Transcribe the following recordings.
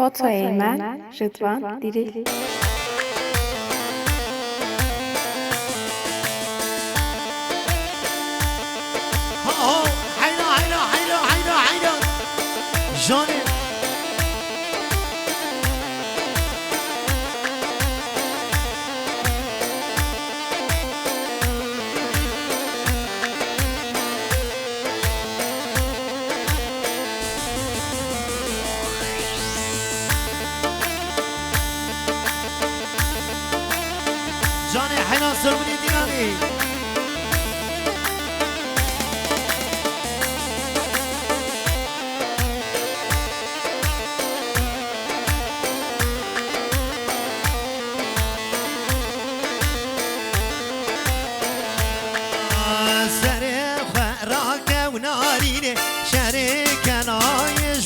فوتوی من رضوان دیری. حیلا جانه جانه حیلا سرمونی دیگانی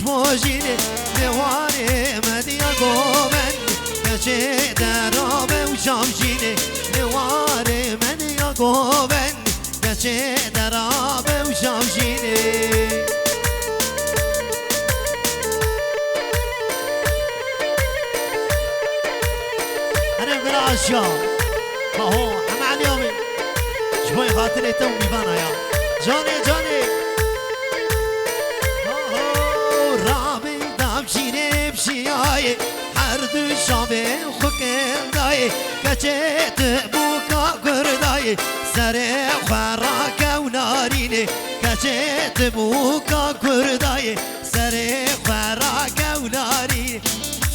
موجینه نواره مدیا گومن کچه درامه و جامجینه نواره مدیا گومن کچه درامه و جامجینه انا براش يا هو هم عليومي شوي خاطري تو بيبانا يا جاني بشیای هر دو شامه خوکم دای کچت بوکا گردای سر خراک و نارینه کچت بوکا گردای سر خراک و نارینه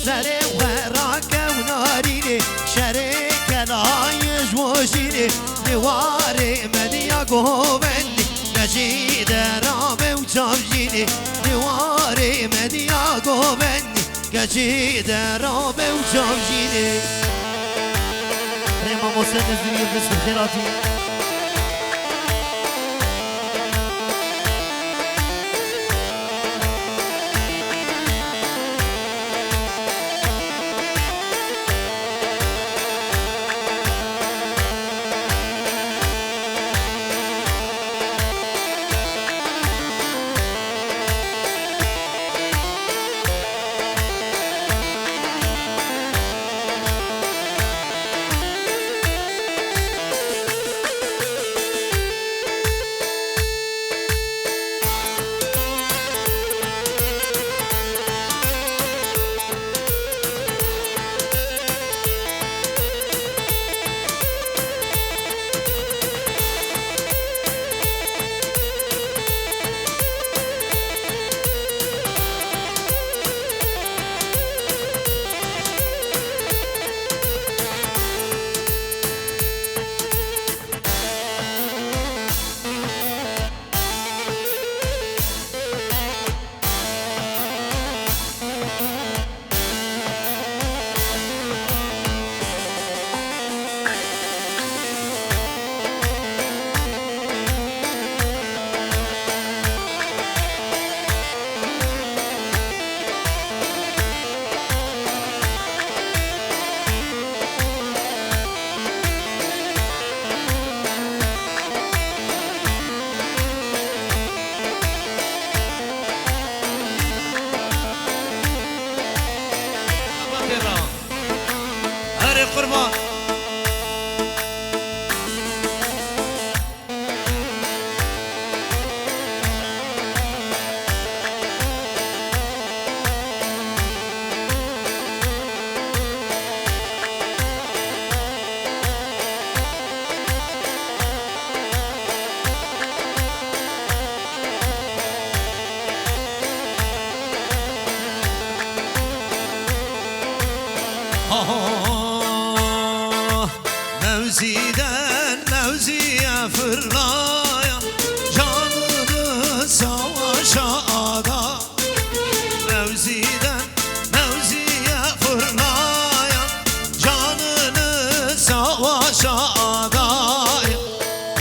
سر خراک و نارینه شرک لایش وشینه نواره مدیا گوبندی کچی درامه و چامجینه نواره مدیا گوبندی کچی درامه و چامجینه ریما محسن نزدیمی بسم خیراتی قربان Mevziye fırlaya canını savaşa ada Mevziden mevziye fırlaya canını savaşa adaya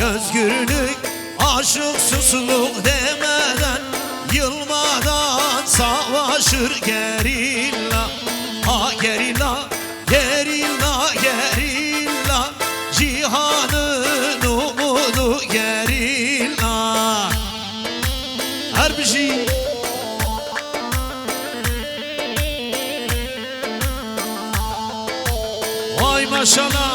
Özgürlük aşık susluk demeden yılmadan savaşır gerilla Ha gerilla gerilla gerilla cihanın umudu gerilla Her bir şey ماشاءالله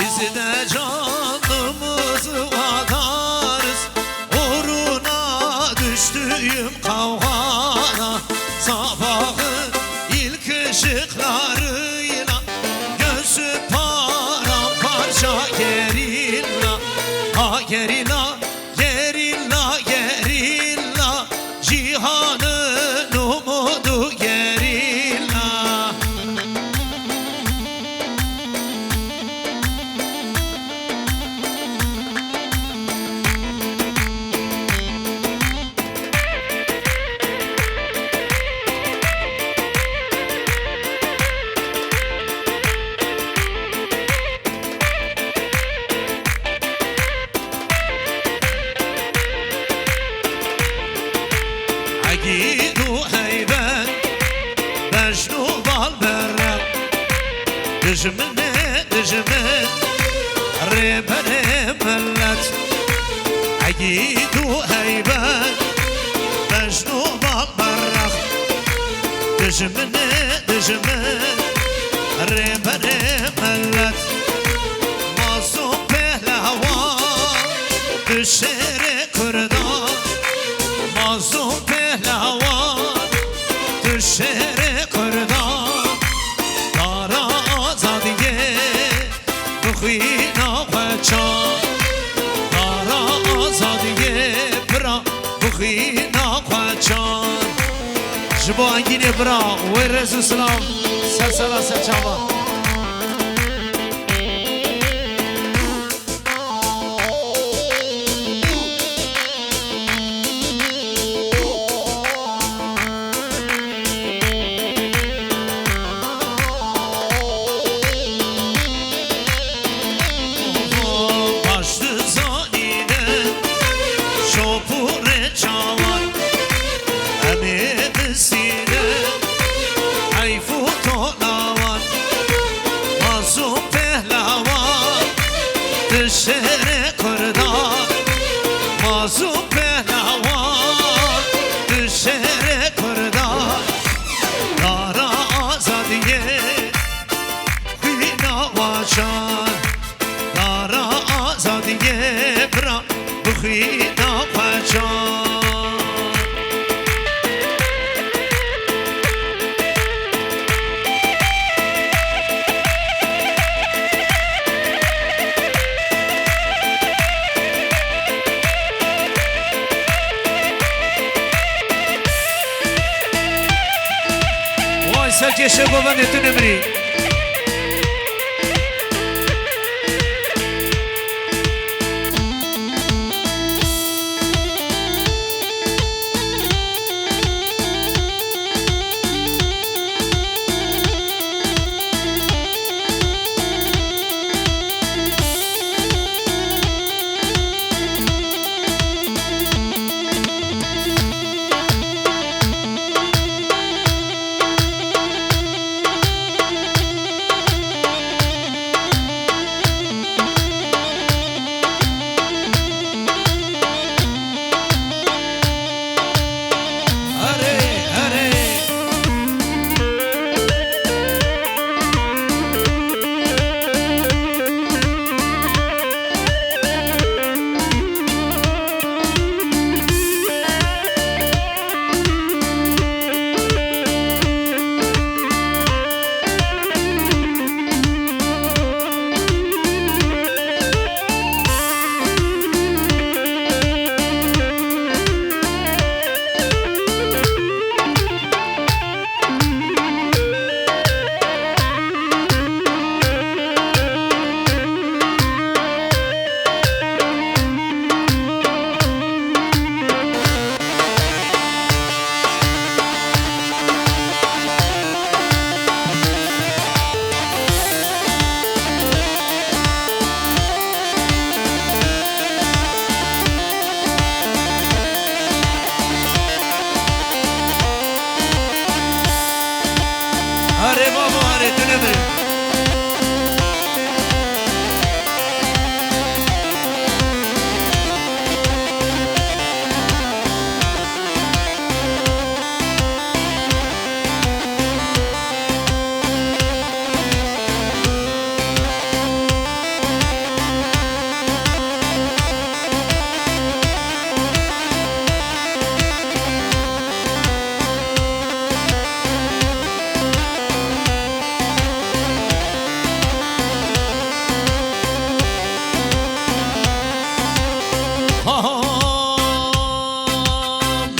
bizi de canımızı atarız uğruna düştüğüm kavgana sabahın ilk ışıklarıyla gözü paramparça gerilla ha gerilla gerilla gerilla cihanın umudu gerilla. عقيدو هيبان بجنو بالبرا دجمنه دجمن ريبنه ملت عقيدو هيبان بجنو بالبرا دجمنه دجمن ريبنه ملت مازو پهلوان دشهر کردان مازو پهلوان تو شهر کردان دارا آزادیه بخوینا بچان دارا آزادیه برا بخوینا بچان جبو انگینی برا و رسول سلام سلسله سلچاوا شهر کردان مازو پهلوان تو شهر کردان دارا آزادیه خوینا واجان دارا آزادیه برا بخوینا واجان سرچه شبابان تو نمری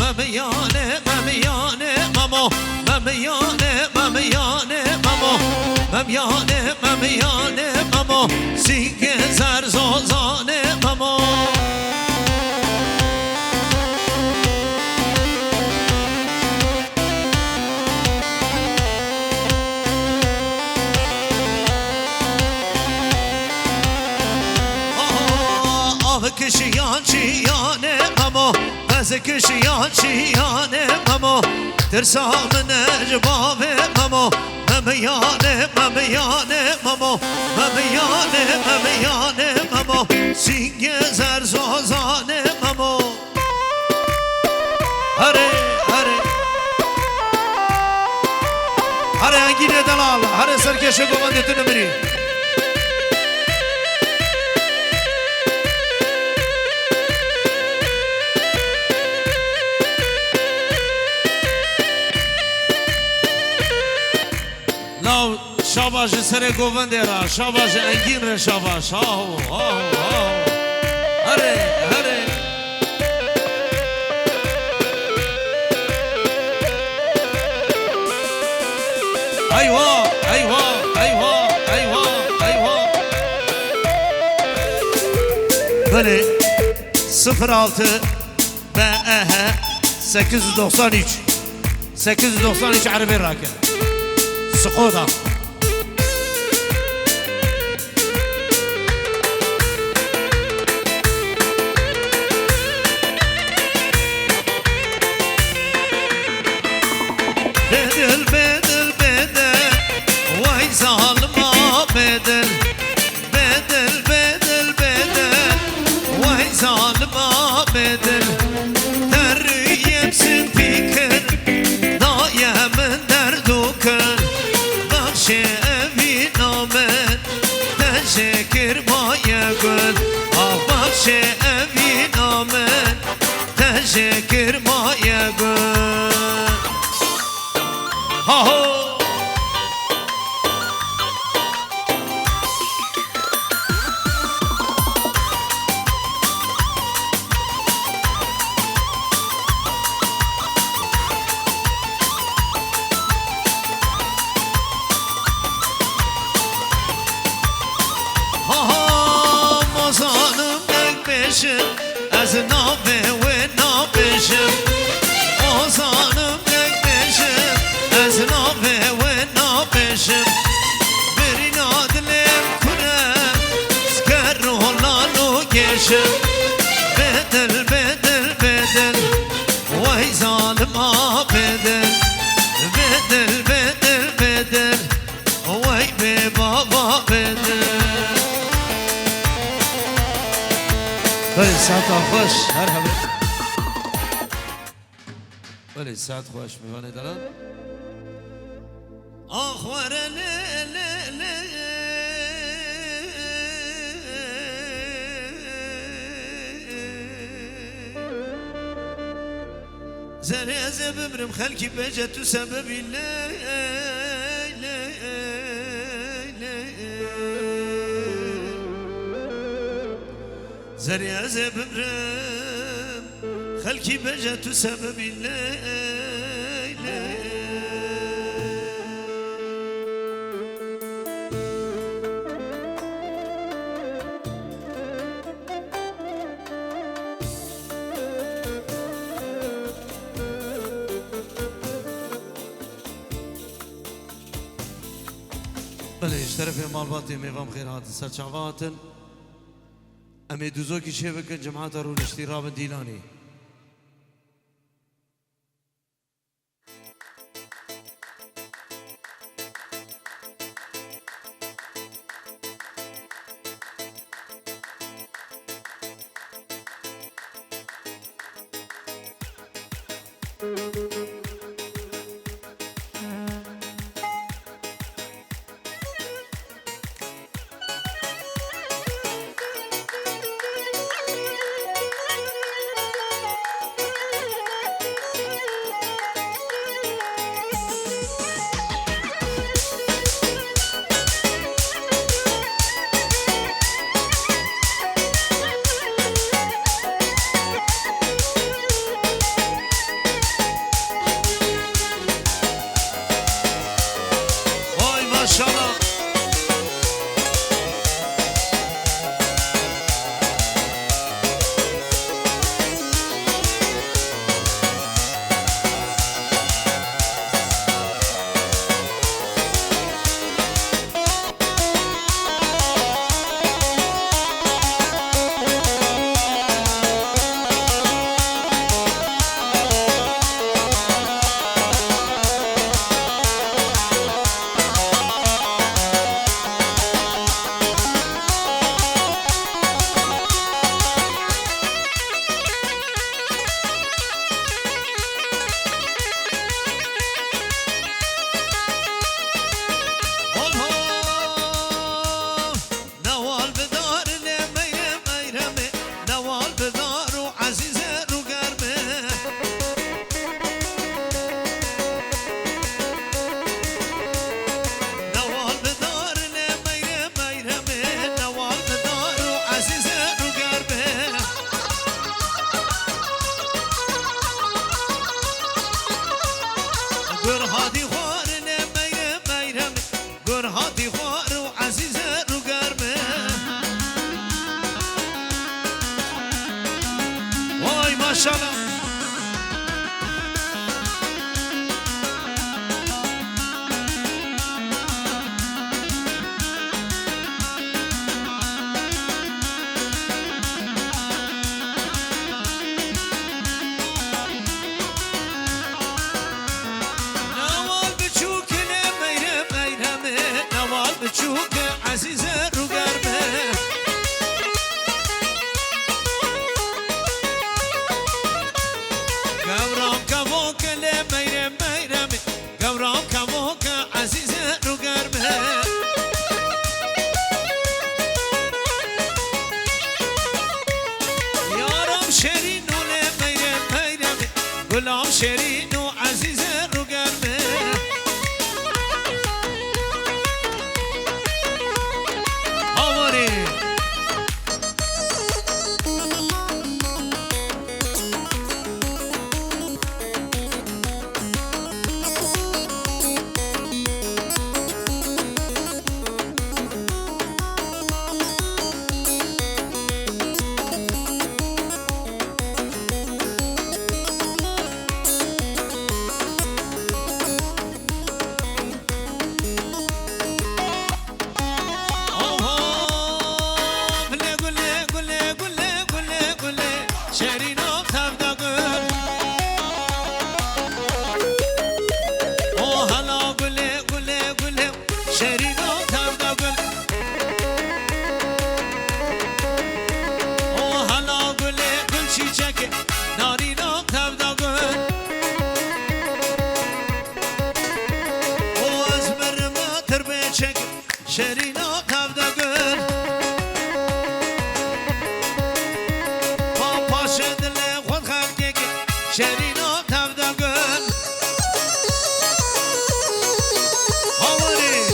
مميانه مميانه مامو مميانه مميانه مامو مميانه مميانه مامو سینگ زرزازانه مامو کشیان چیانه مامو بز کشیان چیانه مامو ترسا من جبابه مامو ممیانه ممیانه مامو ممیانه ممیانه مامو سینگ زرزازانه مامو هره هره هره انگیل دلال هره سرکش گوندتون بری لاو شاباش سر گوونده را شاباش انگین را شاباش آهو آهو آهو هره هره ایوا ایوا ایوا ایوا ایوا بله 06 به 893 893 عربي راكب سقوطة بدل بدل بدل واي ظالمة بدل بدل بدل بدل واي ظالمة بدل دري يمسن فيكر ضايع من دردوكر بخشي نامن تشكر ما يقول بخشي نامن تشكر ما يقول هاهو از نابه و نابشم آزانم نگشم از نابه و نابشم برینا دلم کنم سکر و لالو گشم بدل بدل بدل وای ظالما بدل بدل بدل بدل وای به بابا بدل بله ساعت خوش هر همه بله ساعت خوش میوانه دارن آخوار زنی از بمرم خلکی بجه تو سببی زري عزب برم خلكي بجت سبب الليل بله اشترف مالباتي ميفام خيرات سرچاوات امی دوزو کی چه بکن جماعت رو نشتی رابن دیلانی ماشاءالله نوال بچوك ميرم ميرم نوال بچوك عزيز روغرمه قورام كموك ميرم ميرم قورام كموك عزيز روغرمه يارم شيرين ميرم ميرم غلام شيرين وعزيز روغرمه هاوري شرينا تبدا قل بابا شدل خود خلقك شرينا تبدا قل هاوري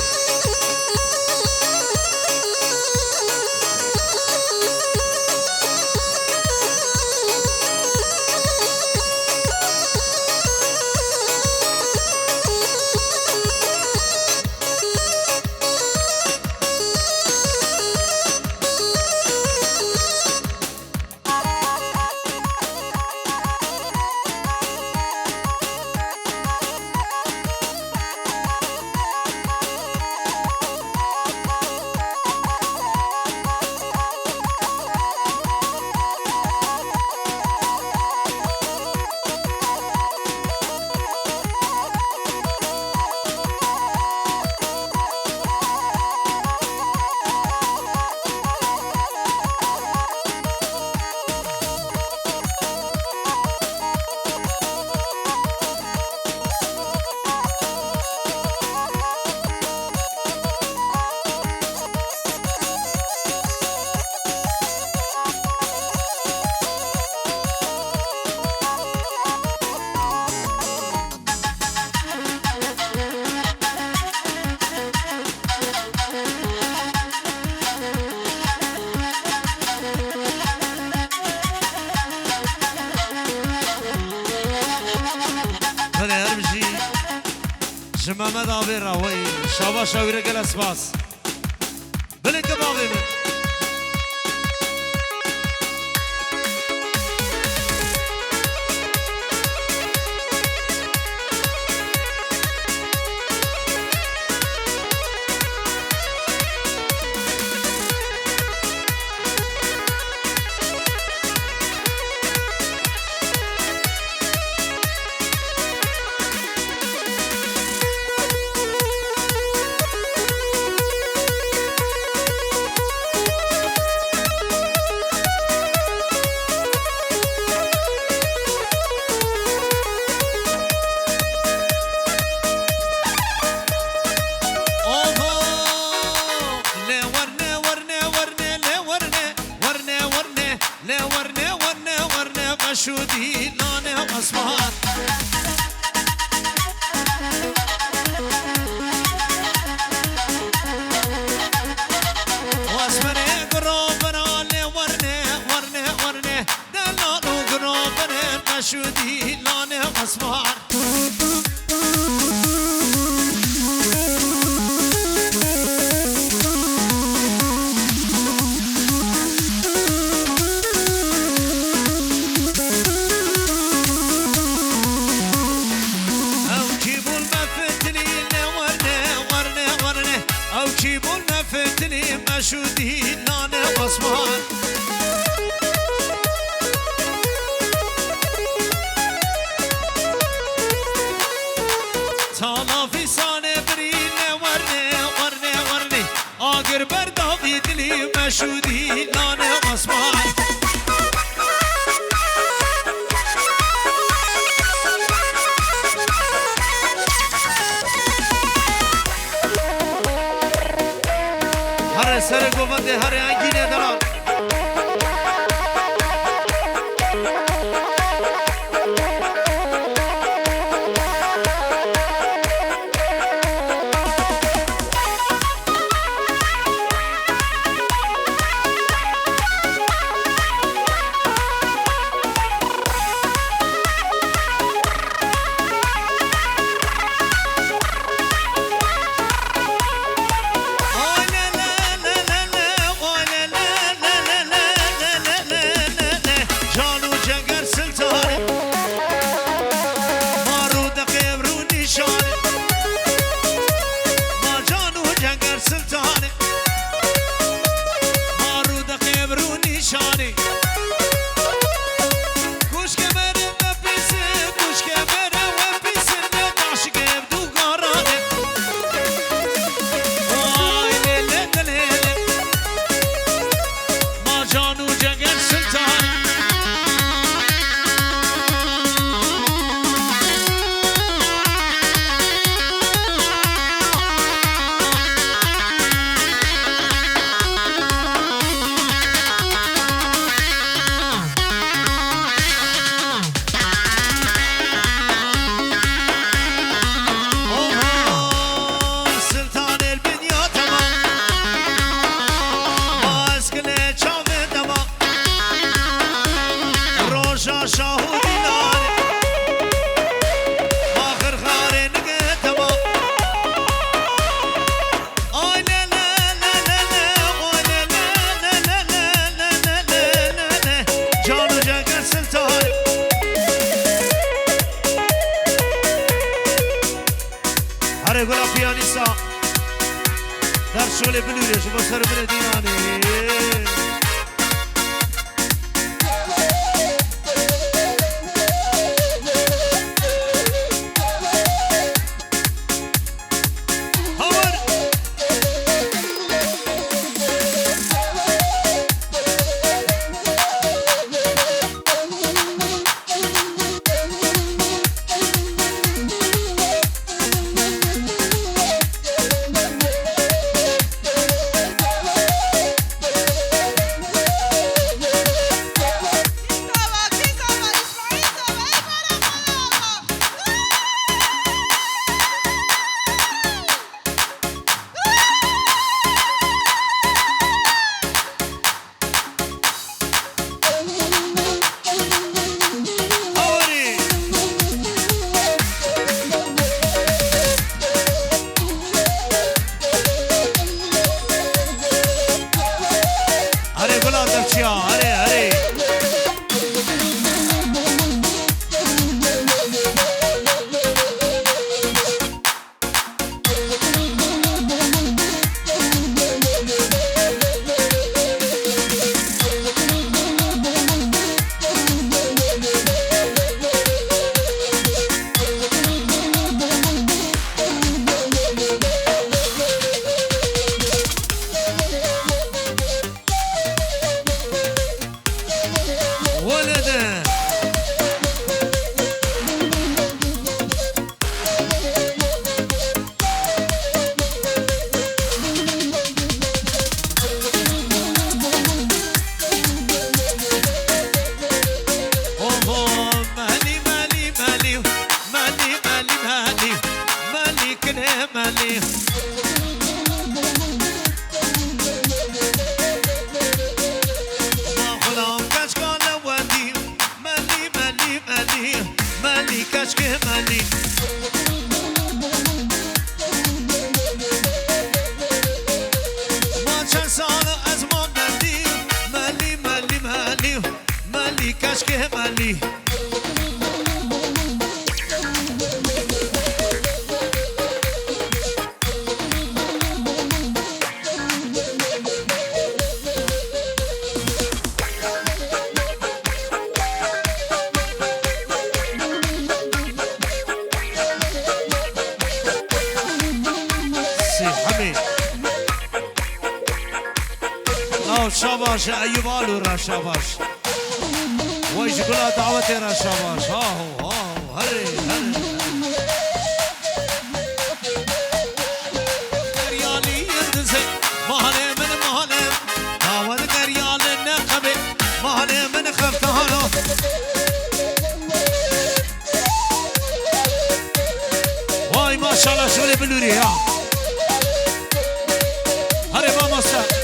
محمد آبی راوی شابا شاویره گل اسپاس بله که باقی من شودي لونه واسمار واسمري قروبنا اللي ورنه دلالو قروبنا شودي لونه واسمار شاهودی نانه آخر خاره نگتما آی لا لا لا لا لا آی لا لا لا لا لا لا لا لا جانو جگر سلطانه هره گلا پیانیستا در شوله بلوره شما سر من دینانه شاباش أيوب آلو را شاباش ويش كلها دعوتي را شاباش هاهو هري دريالي يندزي مهلي من مهلم هاول دريال النقبي مهلي من خفتهانو واي ما شاء الله شغلي بلوري يا هري باموسا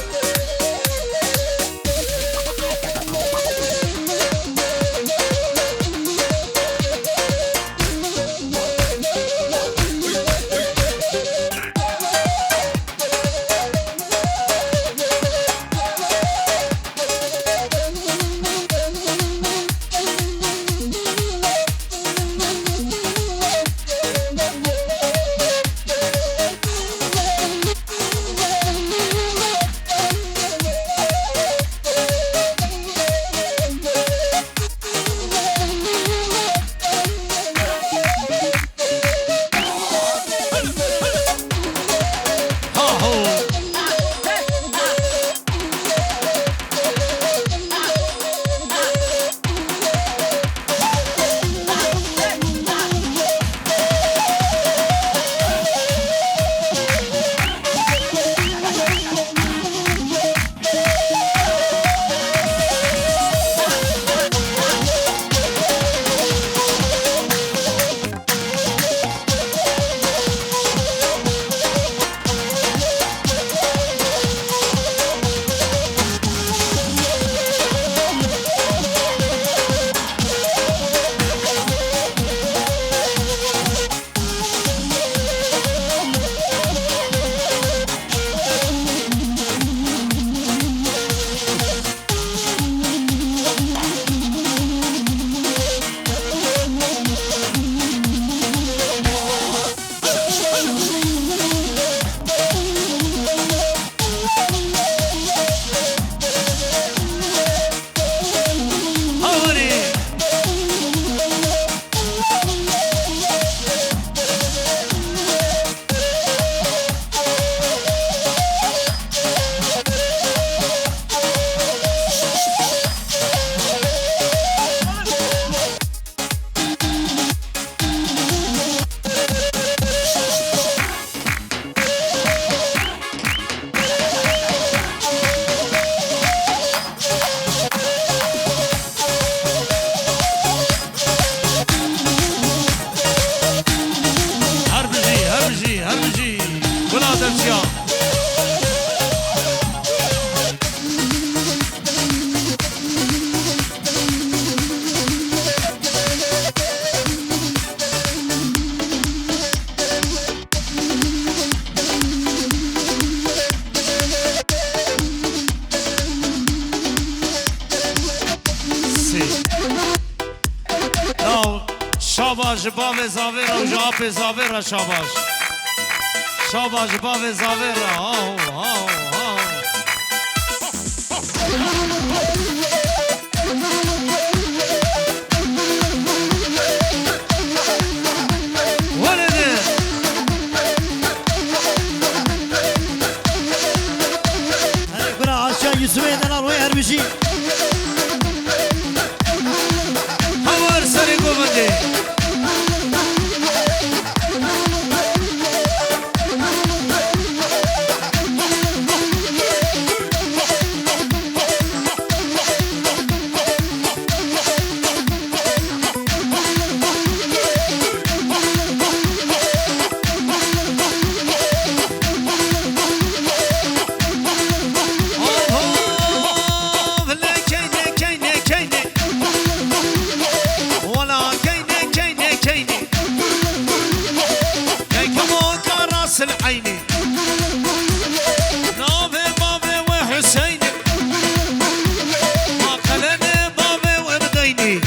شاباش باب زاویرا و جاب زاویرا شاباش شاباش باب زاویرا آهو آهو آهو ولده هر برا عاشق یوسف دلال و اربشی همار سری گوونده العيني نابي بابي وحسيني ما قلني بابي وبديني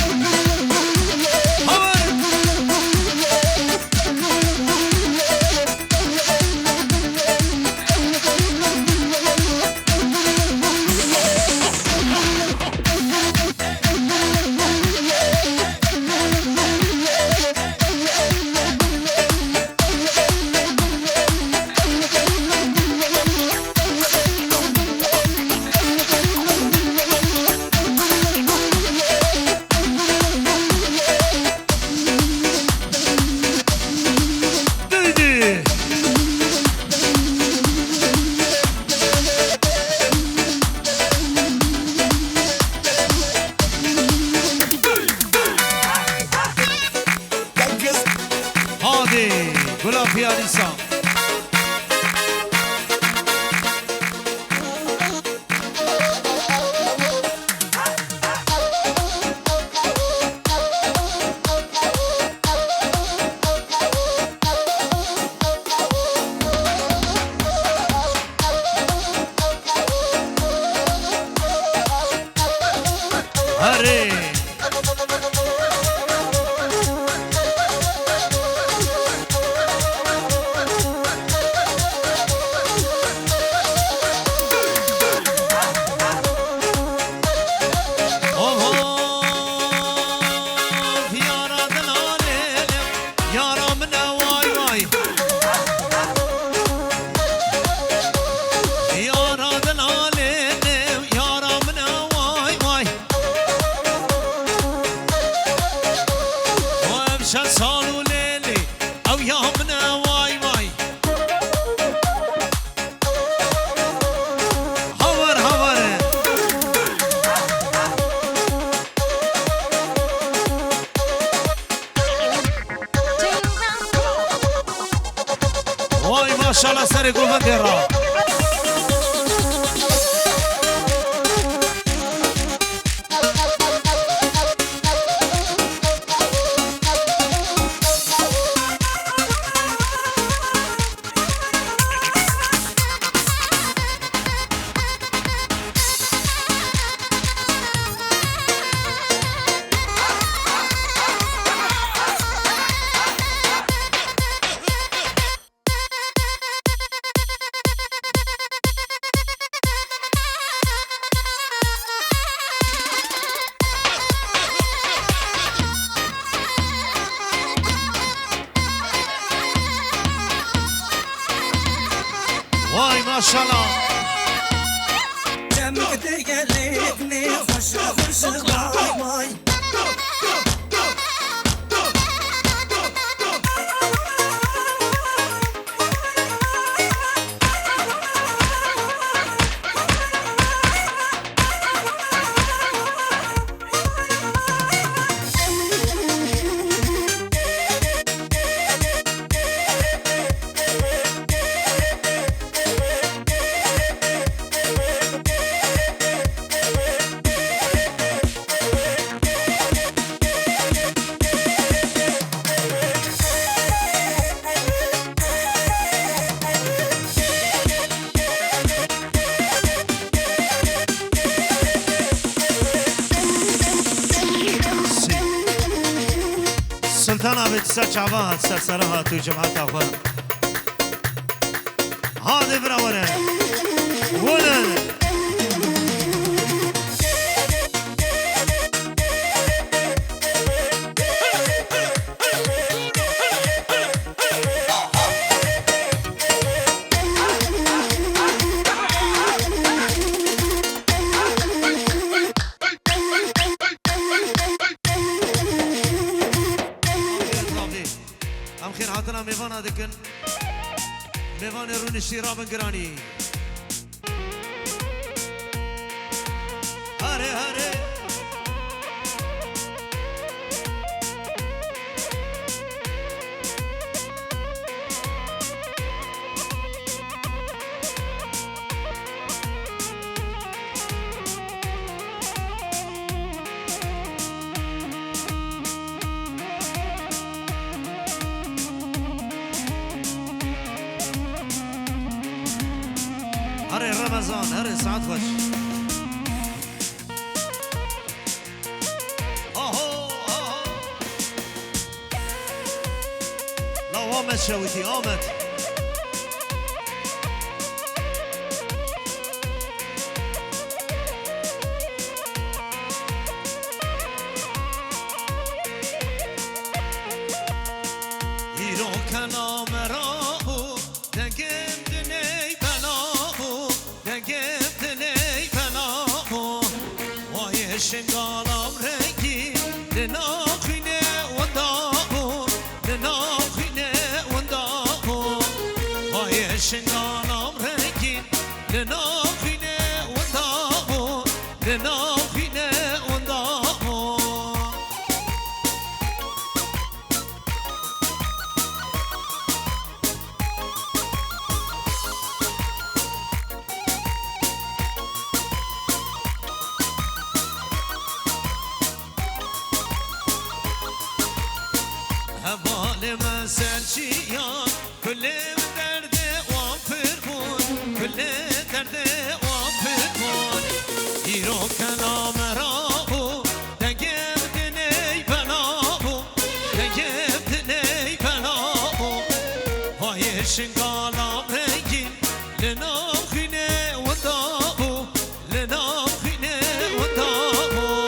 Gula piyanisa Hare صالو ليلي او يومنا واي واي هور هور واي ما شاء الله سري قوة واي ما شاء الله دمك قلتني خش خش باي هاتنا بيت سرچاوات سرسرها تو جماعت أخوة هذا براورة ولد هاتنا ميفانا دكن ميفان رون شيرابن گرانی هره هره هري رمضان هري ساعات خوش لا آمد شويتي آمد ایرو کلام راهو دگم دنی بناهو دگم دنی بناهو وای شنگالام رنگی لناخینه ونداهو لناخینه ونداهو وای شنگالام رنگی لناخینه ونداهو لناخینه ونداهو هوال مسل چیان کل درد وام فرمون کل درد وام فرمون ایرو کلام راهو دگم دنی بناهو دگم دنی بناهو های شنگالام رنگین لناخینه ونداهو لناخینه ونداهو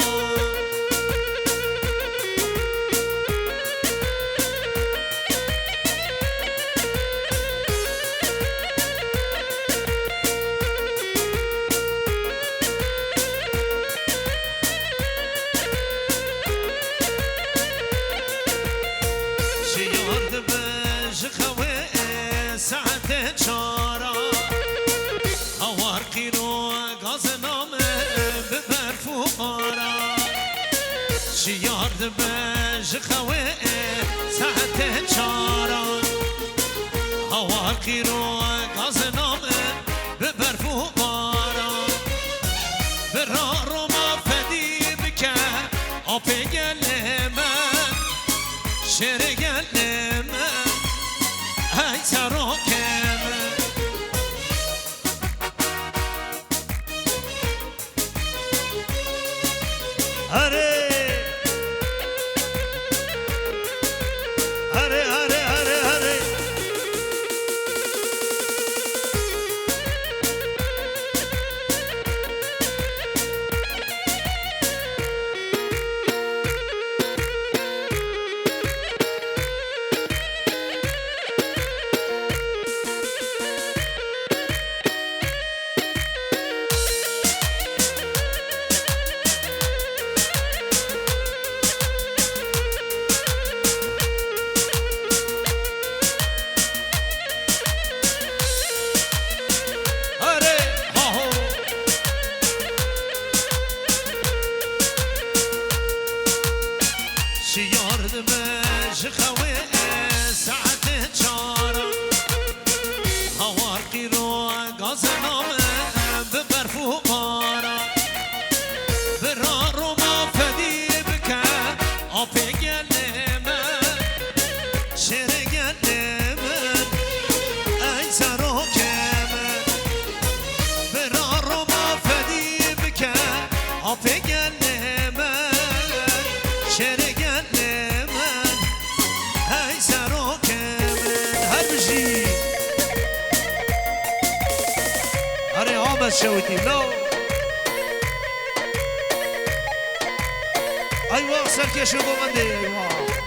ساعت چارا هوار قیرو گاز نامه ببر فوقارا شیارد بج خوه ساعت چارا هوار قیرو گاز نامه ببر فوقارا برا روما فدی بکه آپی گله من شر گله من ای سراکم هره هره هره هره هره محمد شوتي لو ايوه سركش گوونده ايوه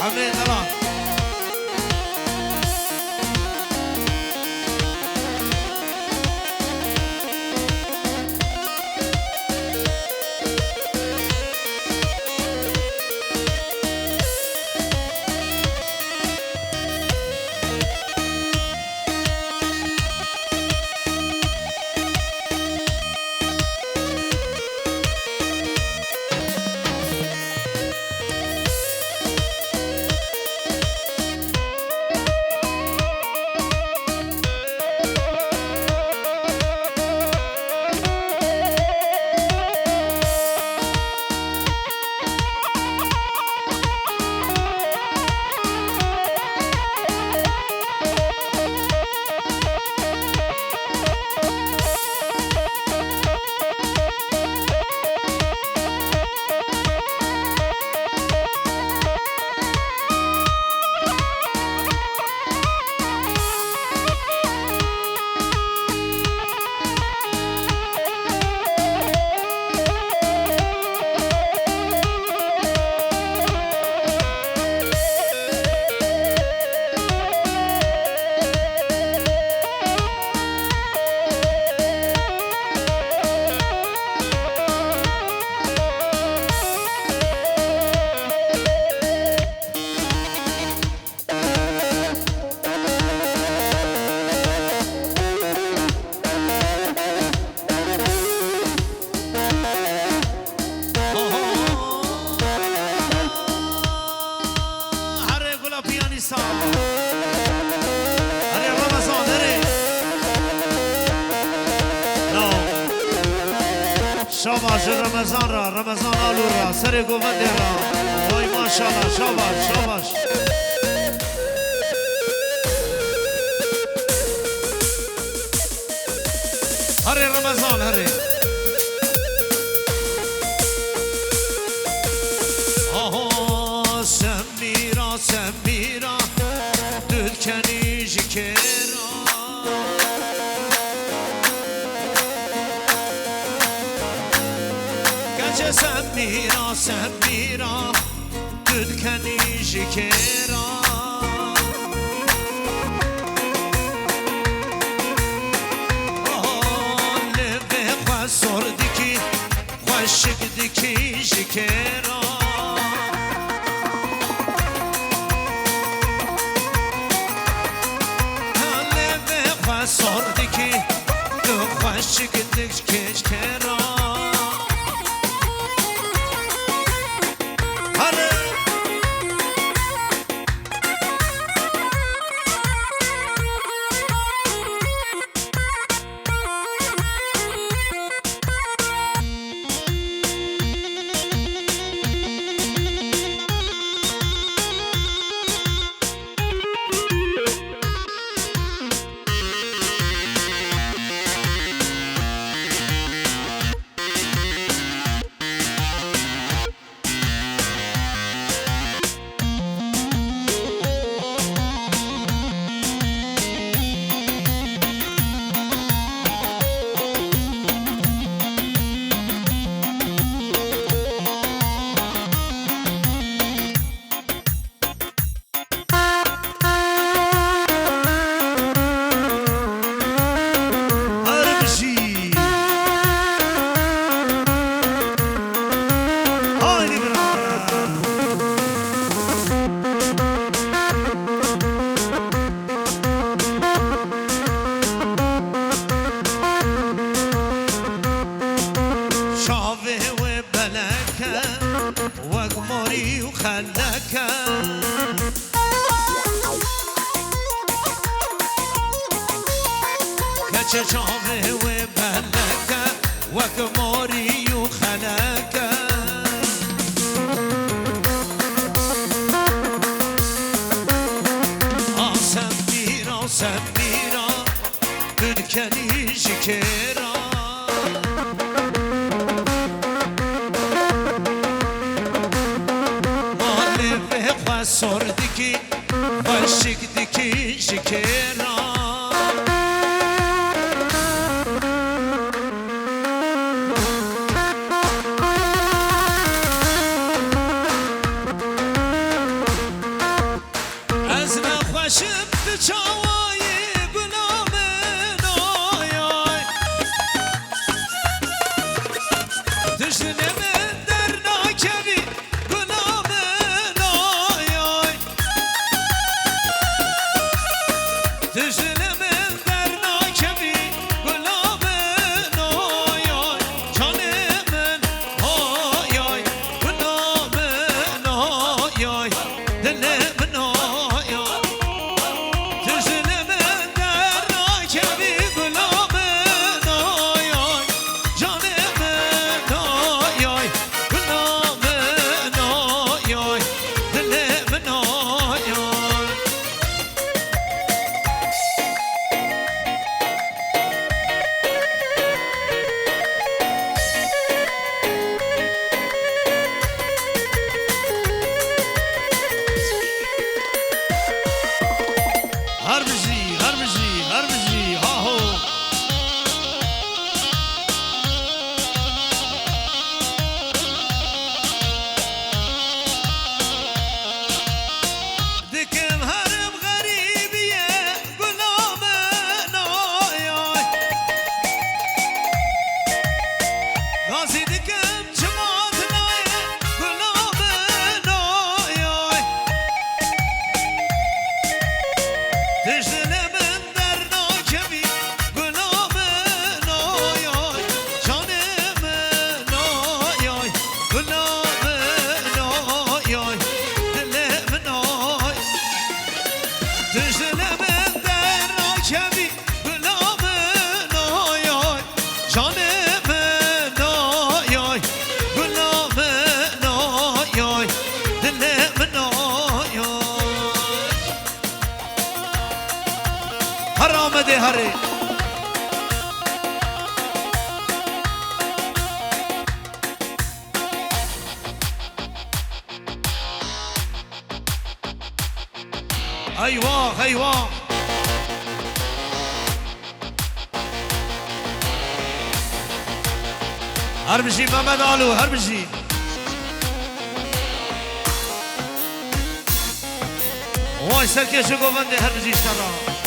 حميد الله شاباش رمضان را رمضان آلو را سر گوونده را وای ماشاءالله شاباش شاباش هره رمضان هره آها سمیرا سمیرا دلکنی جکرا گچه سمیرا سمیرا دلکنی جکرا سردکی خوشگدکی جکرا حاله به سردکی دو خوشگدکی جکرا خلکه کچه جامه و بلکه وک ماری و خلکه آسم میرا دلکنی شکرا مال به سردگی و شکدگی شکرا از نخوشم به چاوای گلام نایای دشنه من در ناکوی گلام نایای دشنه من در ناکوی گلام نایای جان من آیای گلام نایای دل من آیای دشنه من در ناکوی گلام نایای جان من آیای گلام نایای دل من آیای هر بجی ها هو دکم هرم غریبیه گلام نایای غازی دکم جماعت نایه گلام نایای دشنه من در ناکوی گلام نایای جان من نایای گلام نایای دل من نای دشنه من در ناکوی گلام نایای جان من نایای گلام نایای دل من نایای هر آمده هره ایوه ایوه هر بشی محمد آلو هر بشی وای سرکشو گوونده هر بشی اشترا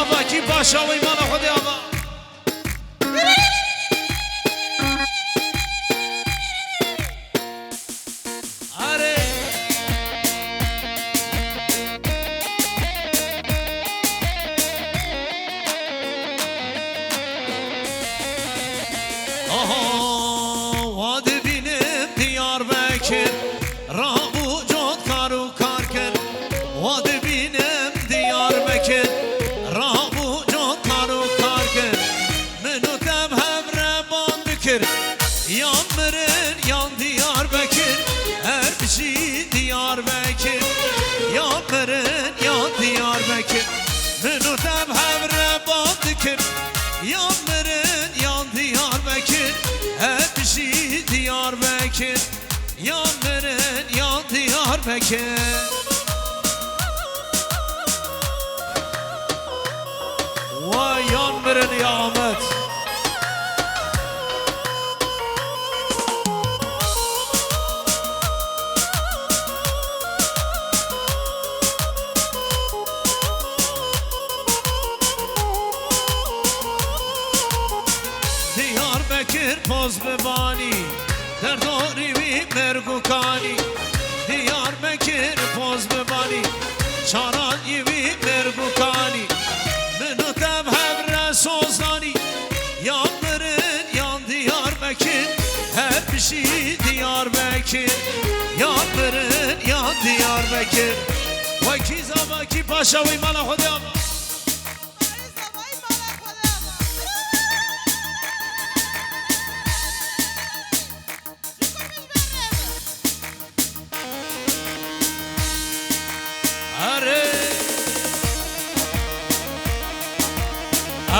آبا کی باشا و ایمان خودی آبا آره آها واد بینم دیار بکر رابو جد کارو کار کن واد بینم دیار بکر رابو جد کارو کار کن منو تم هم ربان بکر یان مرن یان دیار بکر هر بشی دیار بکر یان مرن یان دیار بکر منو تم هم ربان بکر یان مرن یان دیار بکر هر بشی دیار بکر یان مرن یان دیار بکر و یان مرن یا آمد دیار بکر پاز ببانی در داری بی مرگو کانی دیار بکر پاز ببانی چارانی بی مرگو کانی منو تب هم رسوزانی یان مرن یان دیار بکر هر بشی دیار بکر یان مرن یان دیار بکر و کی زبا کی پاشا و ایمان خودی آبا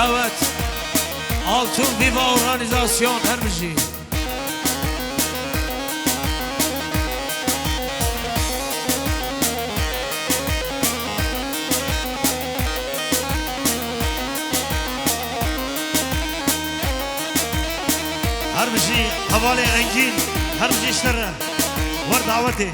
Evet, Altın Viva Organizasyon her bir şey. Her bir şey, havale engin, her bir şey işleri var daveti.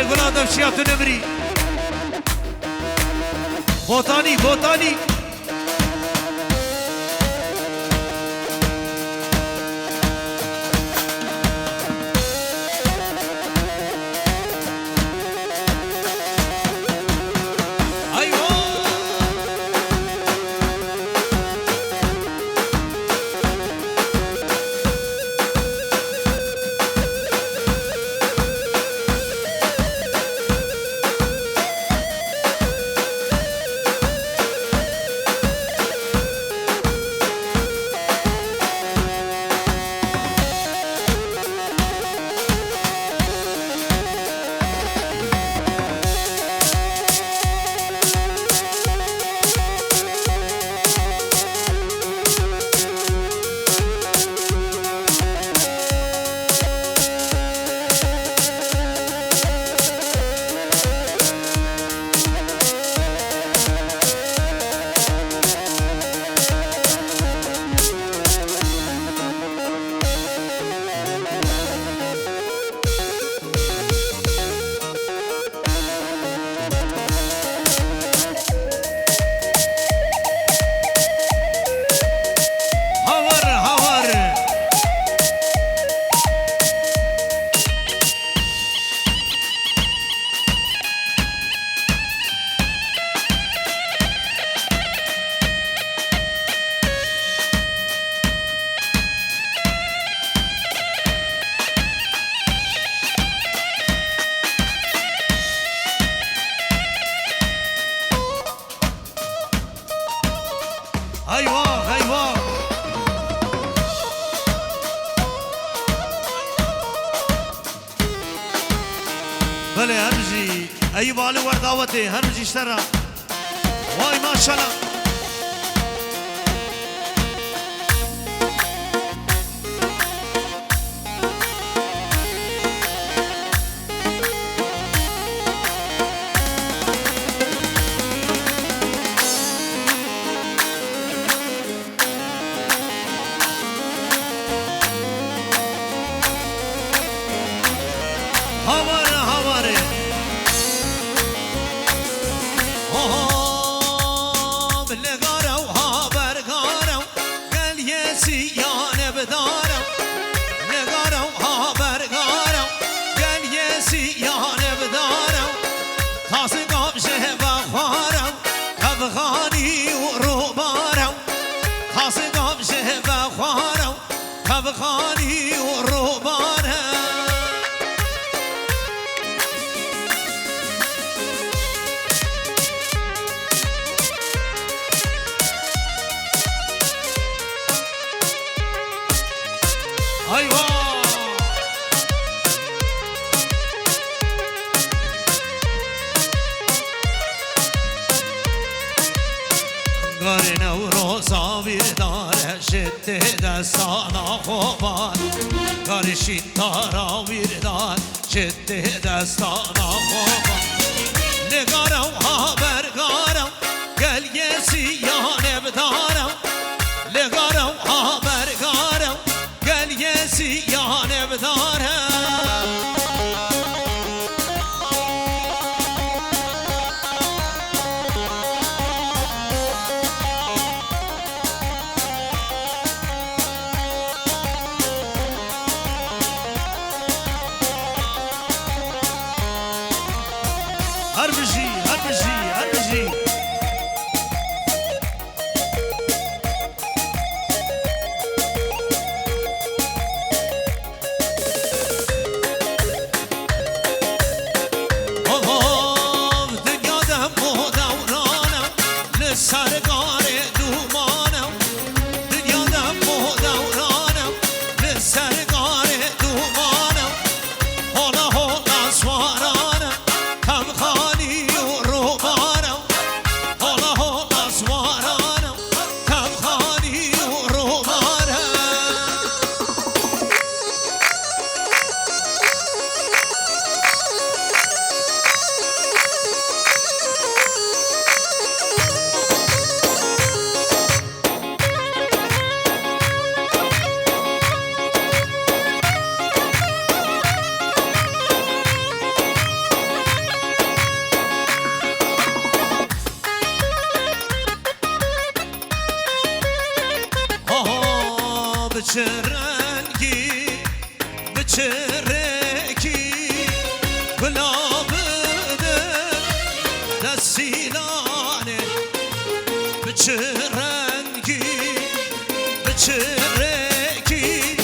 گلا دفشیات نمری بوتانی بوتانی ايوه ايوه بله هرمجي اي بالي ورداوتي هرمجي اشترى واي ما شاء الله خاني والرهبانة أيوة قرن وروسا بيردار شته دستانا خوبان قرشين تارا بيردار شته دستانا خوبان نگارم habergarم gel yesiyane bedarım نگارم habergarم gel yesiyane bedarım Harbiji, harbiji, harbiji. Oh, dünyada muhdavranım, ne sargare dumanım. Dünyada muhdavranım, ne sargare dumanım. Hola hola svaranım, tam khani بچه رنگی بچه رکی گلاب ده دستیلانه بچه رنگی بچه رکی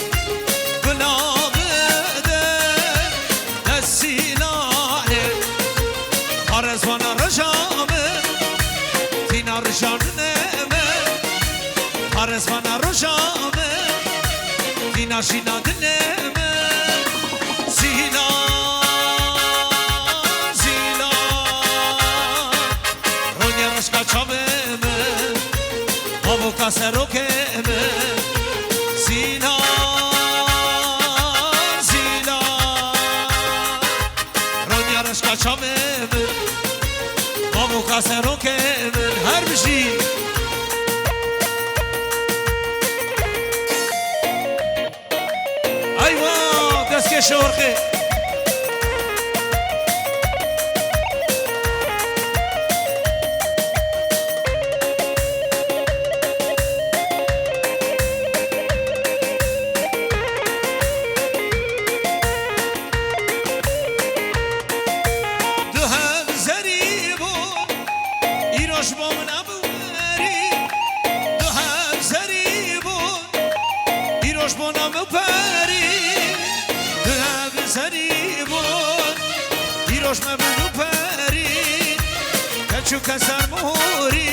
گلاب ده دستیلانه آرزوانا رجامه تینا رجانه آرزوانا رجامه تینا شینا دنمه زیلا زیلا رونی رشکا چابمه آبو کاسه روکمه زیلا زیلا رونی رشکا چابمه آبو کاسه روکمه هر بشی دستکش شورخه دو هم زری بود ایراش با من ابوری دو هم زری بود ایراش با من ابوری سری بود دیروش مبلو پری کچو کسر موری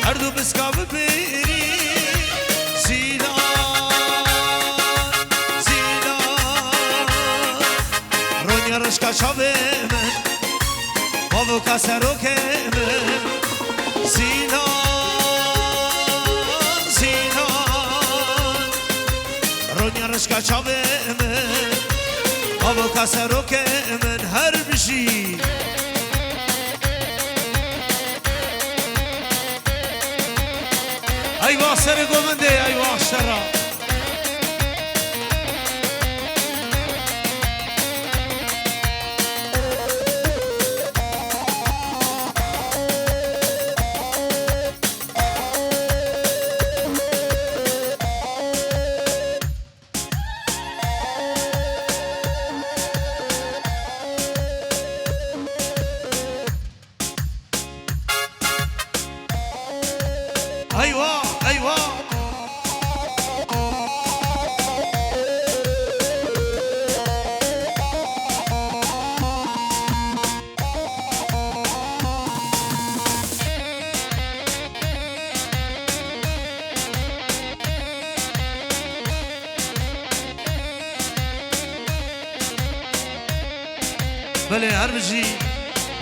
هر دو بسکاو بری زیلا زیلا رونیا رشکا چاوه من بابو کسرو که من زیلا زیلا رونیا رشکا چاوه من بابا کاسه رو که من هر بشی ایوه سر گومنده ایوه شرا ايوه ايوه بله هر بجی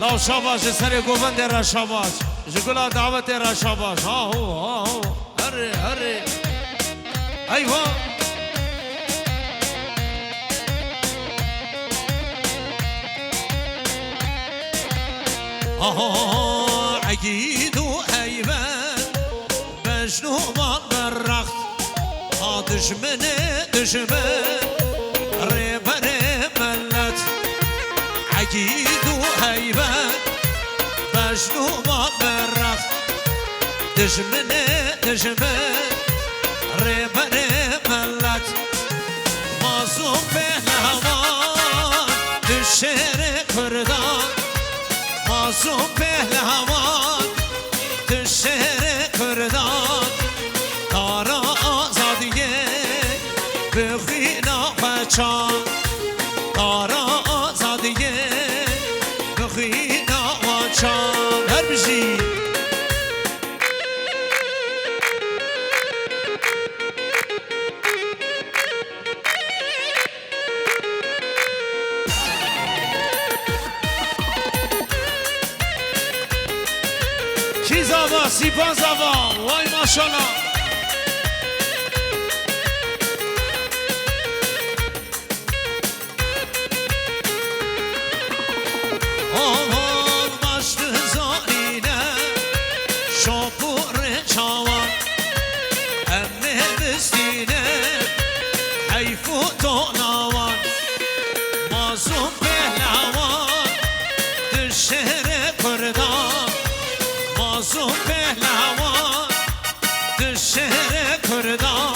لاو شاباش سر گوبند را شاباش جگلا دعوت را شاباش ها هو هره هره ایوه عقید و حیوان بجنو بان برخت دشمن دشمن ریبر ملت عقید و حیوان بجنو بان برخت دشمن دشمن ریبر ملت مازون پهلوان دشهر کردان مازون پهلوان دشهر کردان دارا آزادیه بخینا بچان دارا آزادیه بخینا بچان هر بجی چیز آبا سیپاز آبا وای ماشالله آوان باشت زانینه شاپور چاوان امه بستینه حیف و تاناوان مازون پهلوان دشهر کردان مازون پهلوان دشهر کردان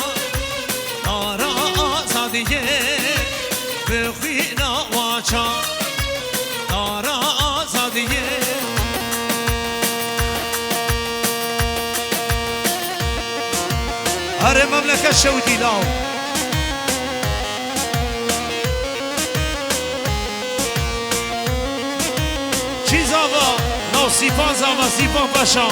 هر مملكة شودي لاو چی زاوا نو سیفان زاوا سیفان پاشا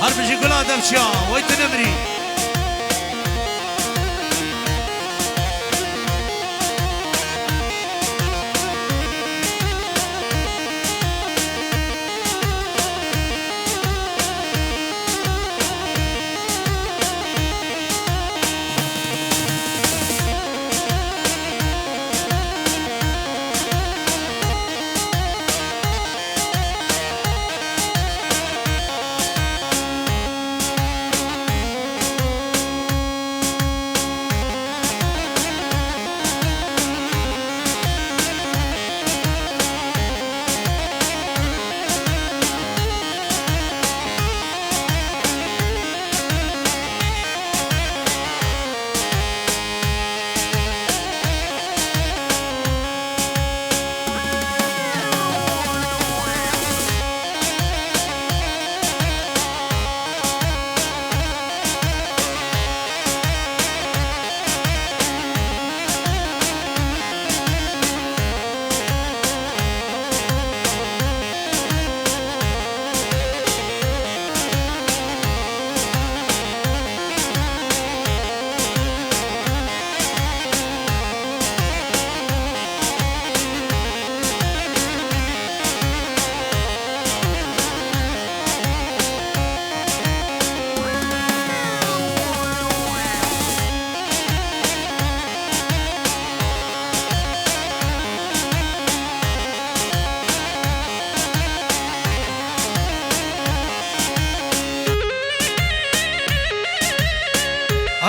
هر بجي قلان دمشيا ويت نمري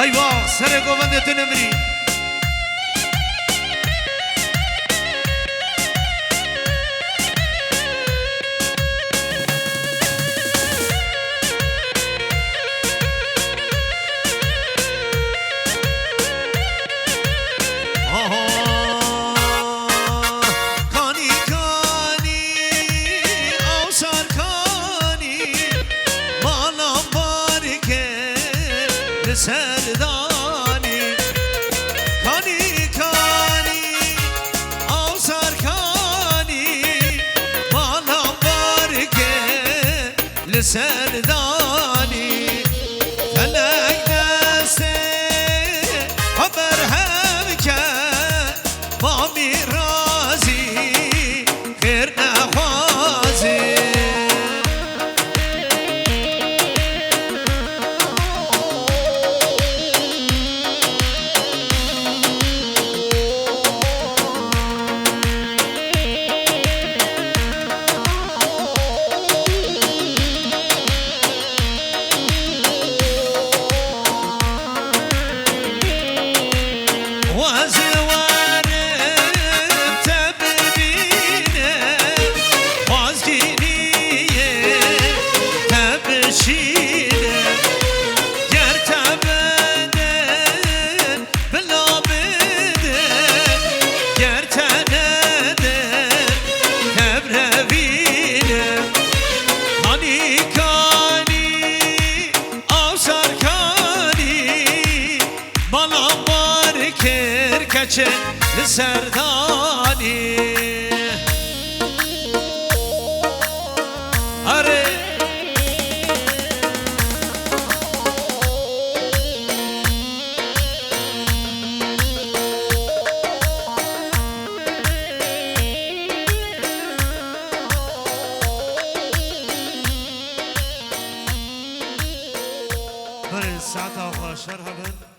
ايوا سر گوند نمري سردانی کانی کانی او سرکانی مالا بارگه لسردانی فلک دسته خبر هم که با میرازی خیر نخوازی لسردانی آره برای ساعت آخر هبن